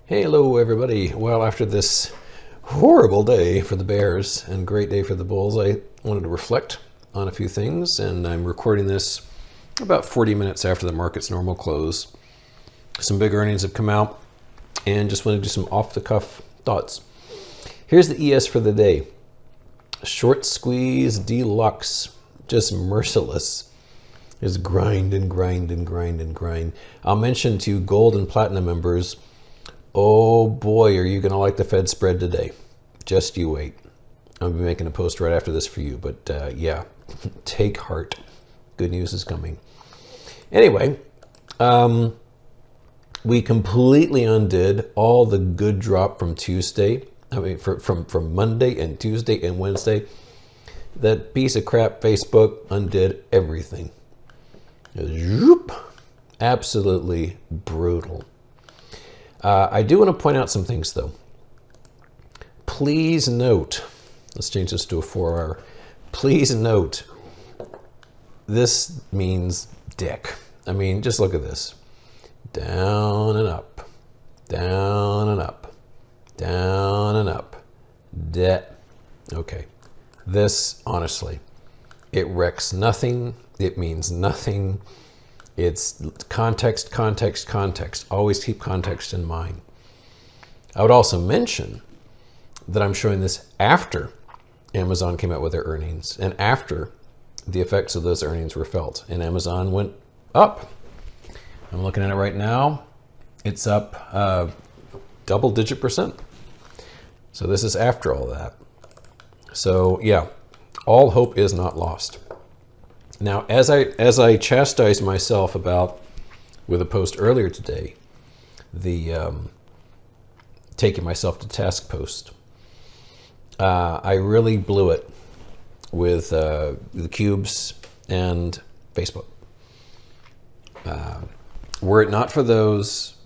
Hello, everybody. Well, after this horrible day for the Bears and great day for the Bulls, I wanted to reflect on a few things, and I'm recording this about 40 minutes after the market's normal close. Some big earnings have come out, and just want to do some off-the-cuff thoughts. Here's the ES for the day. Short squeeze deluxe, just merciless. Is grind and grind and grind and grind. I'll mention to you gold and platinum members, oh boy, are you going to like the Fed spread today. Just you wait. I'll be making a post right after this for you, but yeah, take heart. Good news is coming. Anyway, we completely undid all the good drop from Tuesday. I mean, from Monday and Tuesday and Wednesday. That piece of crap Facebook undid everything. Zoop. Absolutely brutal. I do want to point out some things, though. Please note, let's change this to a 4-hour. Please note, this means dick. I mean, just look at this. Down and up, down and up, down and up. Okay. This, honestly, it wrecks nothing. It means nothing. It's context, context, context. Always keep context in mind. I would also mention that I'm showing this after Amazon came out with their earnings and after the effects of those earnings were felt. And Amazon went up. I'm looking at it right now. It's up double-digit %. So this is after all that. So yeah, all hope is not lost. Now, as I chastised myself about with a post earlier today, the taking myself to task post, I really blew it with the cubes and Facebook. Were it not for those,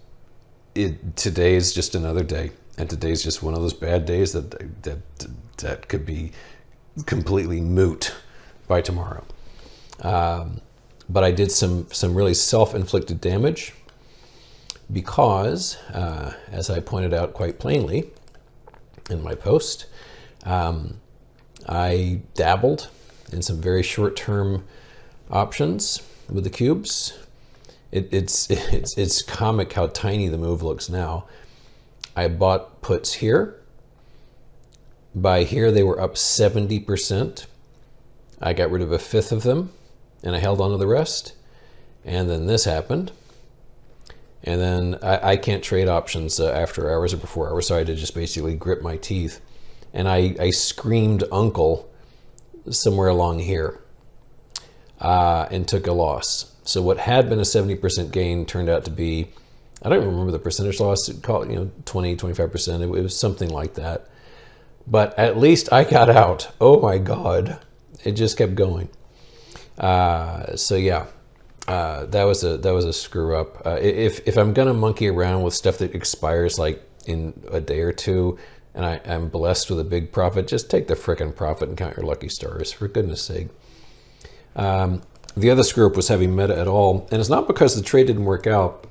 today's just another day, and today's just one of those bad days that could be completely moot by tomorrow. But I did some really self-inflicted damage because, as I pointed out quite plainly in my post, I dabbled in some very short-term options with the cubes. It's comic how tiny the move looks now. I bought puts here. By here, they were up 70%. I got rid of a fifth of them, and I held on to the rest. And then this happened. And then I can't trade options after hours or before hours, so I had to just basically grip my teeth. And I screamed uncle somewhere along here and took a loss. So what had been a 70% gain turned out to be, I don't even remember the percentage loss, call it 20, 25%. It was something like that. But at least I got out. Oh my God. It just kept going. So yeah, that was a screw up. If I'm gonna monkey around with stuff that expires like in a day or two, and I'm blessed with a big profit, just take the frickin' profit and count your lucky stars, for goodness sake. The other screw up was having Meta at all, and it's not because the trade didn't work out.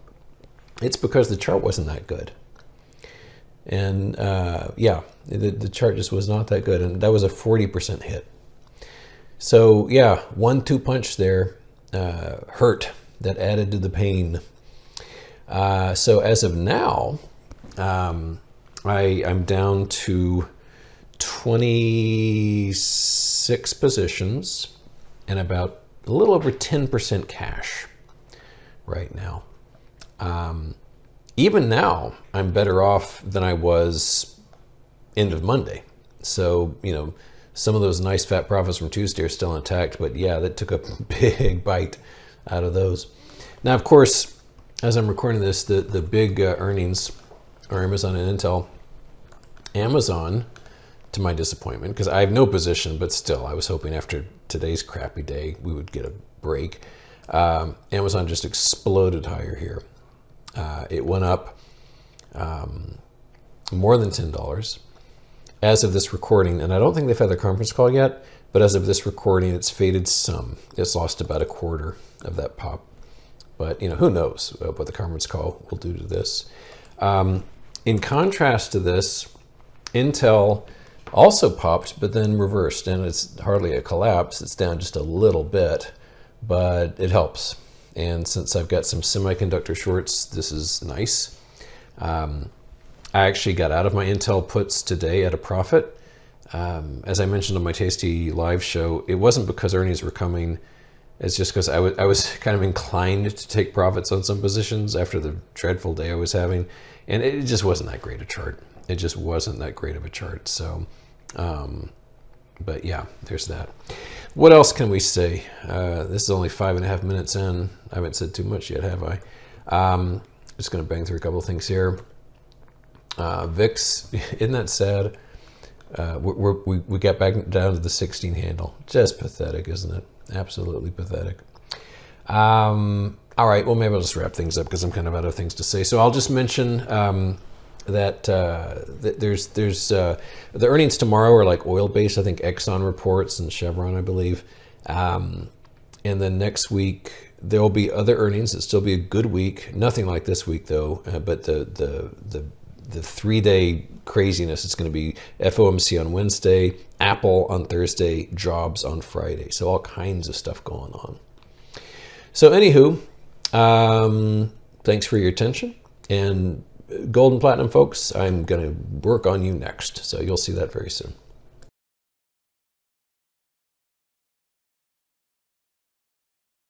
It's because the chart wasn't that good. And yeah, the chart just was not that good, and that was a 40% hit. So yeah, 1-2 punch there hurt. That added to the pain. So as of now, I'm down to 26 positions and about a little over 10% cash right now. Even now, I'm better off than I was end of Monday. So, some of those nice fat profits from Tuesday are still intact, but yeah, that took a big bite out of those. Now, of course, as I'm recording this, the big earnings are Amazon and Intel. Amazon, to my disappointment, because I have no position, but still, I was hoping after today's crappy day, we would get a break. Amazon just exploded higher here. It went up more than $10 as of this recording, and I don't think they've had their conference call yet, but as of this recording, it's faded some. It's lost about a quarter of that pop. But, who knows what the conference call will do to this. In contrast to this, Intel also popped, but then reversed, and it's hardly a collapse. It's down just a little bit, but it helps. And since I've got some semiconductor shorts, this is nice. I actually got out of my Intel puts today at a profit. As I mentioned on my Tasty Live show, it wasn't because earnings were coming. It's just because I was kind of inclined to take profits on some positions after the dreadful day I was having. And it just wasn't that great a chart. It just wasn't that great of a chart. So, but yeah, there's that. What else can we say? This is only 5.5 minutes in. I haven't said too much yet, have I? Just going to bang through a couple of things here. VIX, isn't that sad? We got back down to the 16 handle. Just pathetic, isn't it? Absolutely pathetic. All right, well, maybe I'll just wrap things up because I'm kind of out of things to say. So I'll just mention that there's the earnings tomorrow are like oil-based. I think Exxon reports and Chevron, I believe. And then next week, there will be other earnings. It'll still be a good week. Nothing like this week, though. But the 3-day craziness, it's going to be FOMC on Wednesday, Apple on Thursday, jobs on Friday. So all kinds of stuff going on. So anywho, thanks for your attention. And gold and platinum folks, I'm going to work on you next. So you'll see that very soon.